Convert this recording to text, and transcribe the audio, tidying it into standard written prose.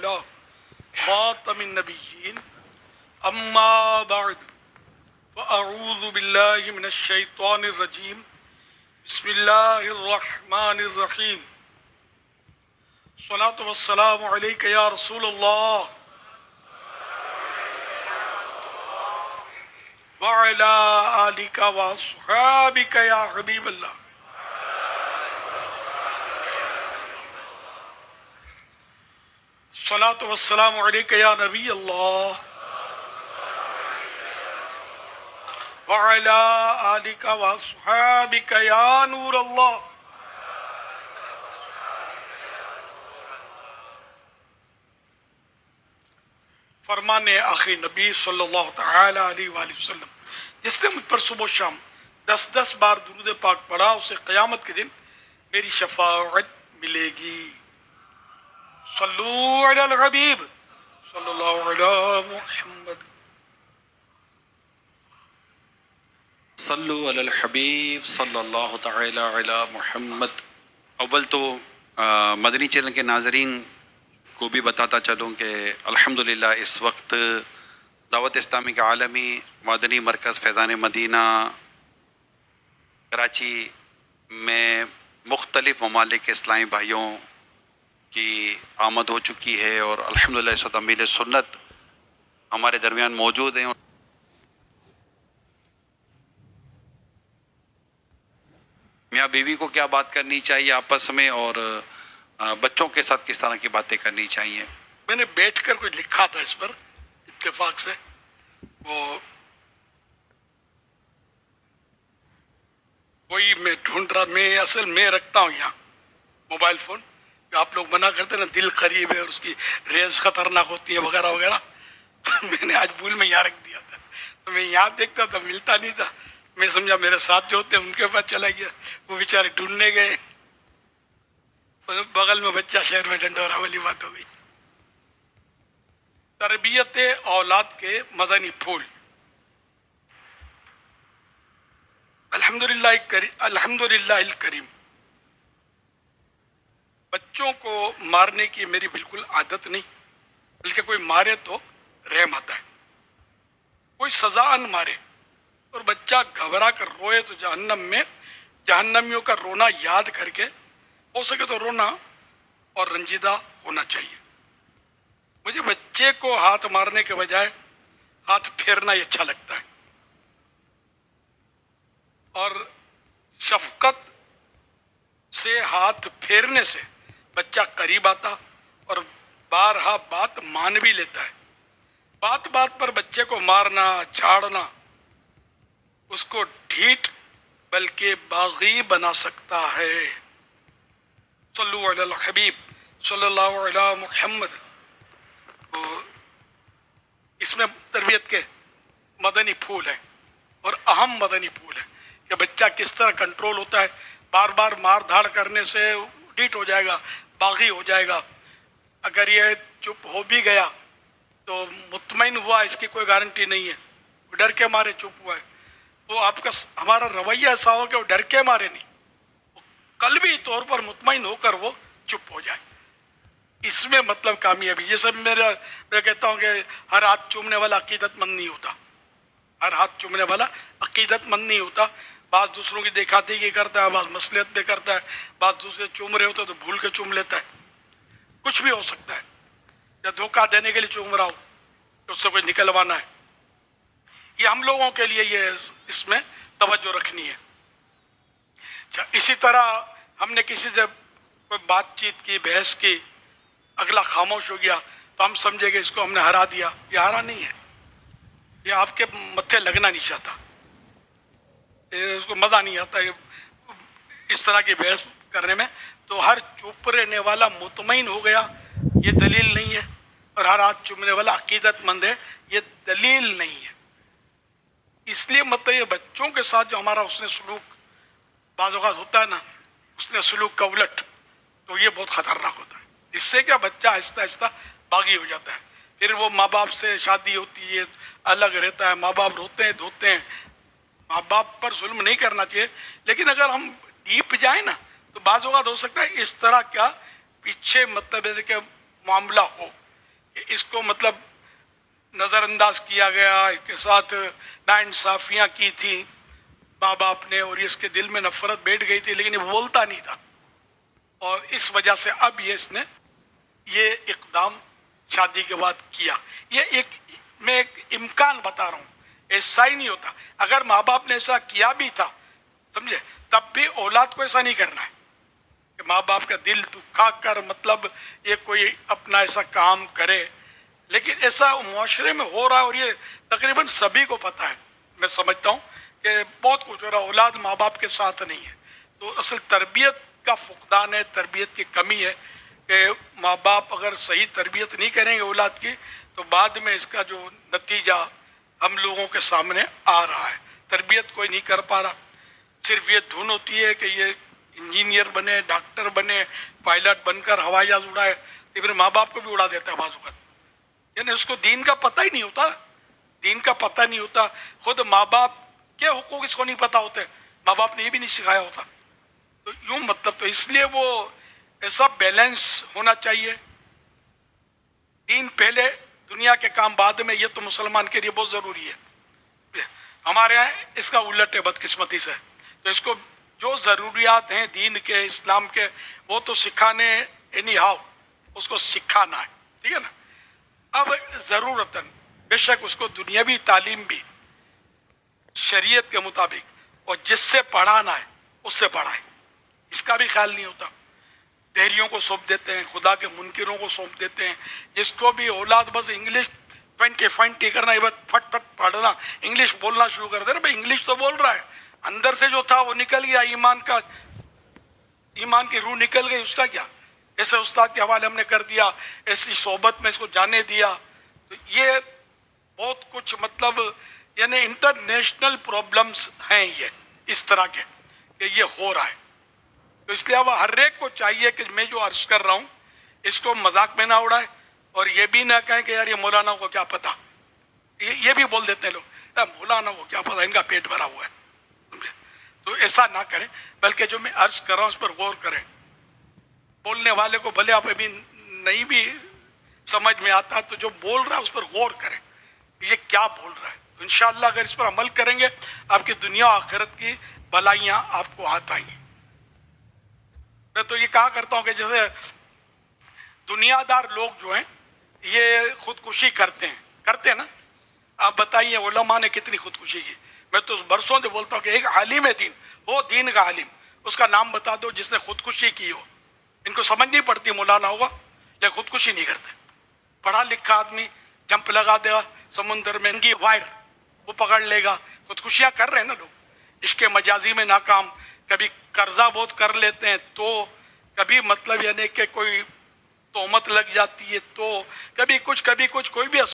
علی خاتم النبیین اما بعد فاعوذ باللہ من الشیطان الرجیم بسم اللہ الرحمن الرحیم الصلاۃ والسلام علیک یا رسول اللہ وعلی آلک واصحابک یا حبیب اللہ الصلاۃ والسلام علیک یا نبی اللہ وعلی آلک واصحابک یا نور اللہ. فرمان آخری نبی صلی اللہ تعالی علیہ وآلہ وسلم، جس نے مجھ پر صبح و شام 10 بار درود پاک پڑھا اسے قیامت کے دن میری شفاعت ملے گی. صلو علی الحبیب صلی اللہ علی محمد. صلو علی الحبیب صلی اللہ تعالی علی محمد. اول تو مدنی چینل کے ناظرین کو بھی بتاتا چلوں کہ الحمدللہ اس وقت دعوت اسلامی کا عالمی مدنی مرکز فیضان مدینہ کراچی میں مختلف ممالک کے اسلامی بھائیوں کی آمد ہو چکی ہے، اور الحمدللہ اس وقت امیل سنت ہمارے درمیان موجود ہیں. میاں بیوی کو کیا بات کرنی چاہیے آپس میں، اور بچوں کے ساتھ کس طرح کی باتیں کرنی چاہیے؟ میں نے بیٹھ کر کوئی لکھا تھا اس پر اتفاق سے، وہ وہی میں ڈھونڈ رہا. میں اصل میں رکھتا ہوں یہاں موبائل فون، آپ لوگ منع کرتے ہیں نا دل قریب ہے اور اس کی ریز خطرناک ہوتی ہے وغیرہ وغیرہ، میں نے آج بھول میں یہاں رکھ دیا تھا. تو میں یہاں دیکھتا تھا ملتا نہیں تھا، میں سمجھا میرے ساتھ جو ہوتے ہیں ان کے پاس چلا گیا، وہ بیچارے ڈھونڈنے گئے، بغل میں بچہ شہر میں ڈنڈورا والی بات ہو گئی. تربیت اولاد کے مدنی پھول. الحمدللہ الکریم. بچوں کو مارنے کی میری بالکل عادت نہیں، بلکہ کوئی مارے تو رحم آتا ہے. کوئی سزا ان مارے اور بچہ گھبرا کر روئے تو جہنم میں جہنمیوں کا رونا یاد کر کے ہو سکے تو رونا اور رنجیدہ ہونا چاہیے. مجھے بچے کو ہاتھ مارنے کے بجائے ہاتھ پھیرنا ہی اچھا لگتا ہے، اور شفقت سے ہاتھ پھیرنے سے بچہ قریب آتا اور بارہا بات مان بھی لیتا ہے. بات بات پر بچے کو مارنا جھاڑنا اس کو ڈھیٹ بلکہ باغی بنا سکتا ہے. صلو علی الحبیب صلی اللہ علی محمد. اس میں تربیت کے مدنی پھول ہیں اور اہم مدنی پھول ہیں کہ بچہ کس طرح کنٹرول ہوتا ہے. بار بار مار دھاڑ کرنے سے ڈیٹ ہو جائے گا، باغی ہو جائے گا. اگر یہ چپ ہو بھی گیا تو مطمئن ہوا، اس کی کوئی گارنٹی نہیں ہے، ڈر کے مارے چپ ہوا ہے. وہ آپ کا ہمارا رویہ ایسا ہو کہ وہ ڈر کے مارے نہیں، قلبی طور پر مطمئن ہو کر وہ چپ ہو جائے. اس میں مطلب کامیابی. یہ سب میں کہتا ہوں کہ ہر ہاتھ چومنے والا عقیدت مند نہیں ہوتا، ہر ہاتھ چومنے والا عقیدت مند نہیں ہوتا. بعض دوسروں کی دیکھا دیکھی کرتا ہے، بعض مصلحت پہ کرتا ہے، بعض دوسرے چوم رہے ہوتے تو بھول کے چوم لیتا ہے. کچھ بھی ہو سکتا ہے، یا دھوکہ دینے کے لیے چوم رہا ہو تو اس سے کوئی نکلوانا ہے. یہ ہم لوگوں کے لیے یہ اس میں توجہ رکھنی ہے. اچھا، اسی طرح ہم نے کسی سے کوئی بات چیت کی، بحث کی، اگلا خاموش ہو گیا تو ہم سمجھے کہ اس کو ہم نے ہرا دیا. یہ ہارا نہیں ہے، یہ آپ کے متھے لگنا نہیں چاہتا، اس کو مزہ نہیں آتا اس طرح کی بحث کرنے میں. تو ہر چپ رہنے والا مطمئن ہو گیا یہ دلیل نہیں ہے، اور ہر ہاتھ چومنے والا عقیدت مند ہے یہ دلیل نہیں ہے. اس لیے مطلب یہ بچوں کے ساتھ جو ہمارا اس نے سلوک بعض اوقات ہوتا ہے نا، اس نے سلوک کا الٹ، تو یہ بہت خطرناک ہوتا ہے. اس سے کیا بچہ آہستہ آہستہ باغی ہو جاتا ہے. پھر وہ ماں باپ سے شادی ہوتی ہے، الگ رہتا ہے، ماں باپ روتے ہیں دھوتے ہیں. ماں باپ پر ظلم نہیں کرنا چاہیے، لیکن اگر ہم ڈیپ جائیں نا تو بعض اوقات ہو سکتا ہے اس طرح کا پیچھے مطلب ہے کہ معاملہ ہو. کہ اس کو مطلب نظر انداز کیا گیا، اس کے ساتھ ناانصافیاں کی تھیں ماں باپ نے، اور اس کے دل میں نفرت بیٹھ گئی تھی، لیکن یہ بولتا نہیں تھا، اور اس وجہ سے اب اس نے یہ اقدام شادی کے بعد کیا. یہ میں ایک امکان بتا رہا ہوں، ایسا ہی نہیں ہوتا. اگر ماں باپ نے ایسا کیا بھی تھا، سمجھے، تب بھی اولاد کو ایسا نہیں کرنا ہے کہ ماں باپ کا دل دکھا کر مطلب یہ کوئی اپنا ایسا کام کرے. لیکن ایسا معاشرے میں ہو رہا ہے، اور یہ تقریباً سبھی کو پتہ ہے. میں سمجھتا ہوں کہ بہت کچھ ہو رہا ہے، اولاد ماں باپ کے ساتھ نہیں ہے. تو اصل تربیت کا فقدان ہے، تربیت کی کمی ہے کہ ماں باپ اگر صحیح تربیت نہیں کریں گے اولاد کی، تو بعد میں اس کا جو نتیجہ ہم لوگوں کے سامنے آ رہا ہے. تربیت کوئی نہیں کر پا رہا، صرف یہ دھن ہوتی ہے کہ یہ انجینئر بنے، ڈاکٹر بنے، پائلٹ بن کر ہوائی جہاز اڑائے. یہ پھر ماں باپ کو بھی اڑا دیتا ہے بعض اوقات، یعنی اس کو دین کا پتہ ہی نہیں ہوتا. دین کا پتہ نہیں ہوتا، خود ماں باپ کے حقوق اس کو نہیں پتہ ہوتے، ماں باپ نے یہ بھی نہیں سکھایا ہوتا. تو یوں مطلب تو اس لیے وہ ایسا بیلنس ہونا چاہیے، دین پہلے دنیا کے کام بعد میں. یہ تو مسلمان کے لیے بہت ضروری ہے. ہمارے یہاں اس کا الٹ ہے بدقسمتی سے. تو اس کو جو ضروریات ہیں دین کے، اسلام کے، وہ تو سکھانے اینی ہاؤ، اس کو سکھانا ہے، ٹھیک ہے نا. اب ضرورتاً بے شک اس کو دنیاوی تعلیم بھی شریعت کے مطابق، اور جس سے پڑھانا ہے اس سے پڑھائے. اس کا بھی خیال نہیں ہوتا. دہریوں کو سونپ دیتے ہیں، خدا کے منکروں کو سونپ دیتے ہیں. جس کو بھی اولاد بس انگلش 20 کرنا، یہ بس پھٹ پھٹ پڑھنا، انگلش بولنا شروع کر دے رہے. بھائی انگلش تو بول رہا ہے، اندر سے جو تھا وہ نکل گیا، ایمان کی روح نکل گئی، اس کا کیا؟ ایسے استاد کے حوالے ہم نے کر دیا، ایسی صحبت میں اس کو جانے دیا. تو یہ بہت کچھ مطلب یعنی انٹرنیشنل پرابلمز ہیں یہ اس طرح کے کہ یہ ہو رہا ہے. تو اس لیے اب ہر ایک کو چاہیے کہ میں جو عرض کر رہا ہوں اس کو مذاق میں نہ اڑائے، اور یہ بھی نہ کہیں کہ یار یہ مولانا کو کیا پتا. یہ بھی بول دیتے ہیں لوگ، مولانا کو کیا پتا، ان کا پیٹ بھرا ہوا ہے. تو ایسا نہ کریں، بلکہ جو میں عرض کر رہا ہوں اس پر غور کریں. بولنے والے کو بھلے آپ ابھی نہیں بھی سمجھ میں آتا، تو جو بول رہا ہے اس پر غور کریں، یہ کیا بول رہا ہے. انشاءاللہ اگر اس پر عمل کریں گے، آپ کی دنیا و آخرت کی بھلائیاں آپ کو ہاتھ آئیں گی. میں تو یہ کہا کرتا ہوں کہ جیسے دنیا دار لوگ جو ہیں یہ خودکشی کرتے ہیں نا. آپ بتائیے علماء نے کتنی خودکشی کی. میں تو برسوں سے بولتا ہوں کہ ایک عالم دین ہو، دین کا عالم، اس کا نام بتا دو جس نے خودکشی کی ہو. ان کو سمجھ نہیں پڑتی مولانا ہوگا یا خودکشی نہیں کرتے. پڑھا لکھا آدمی جمپ لگا دے گا سمندر میں، انگی وائر وہ پکڑ لے گا. خودکشیاں کر رہے ہیں نا لوگ. عشق مجازی میں ناکام، کبھی قرضہ بہت کر لیتے ہیں تو، کبھی مطلب یعنی کہ کوئی تہمت لگ جاتی ہے تو، کبھی کچھ کوئی بھی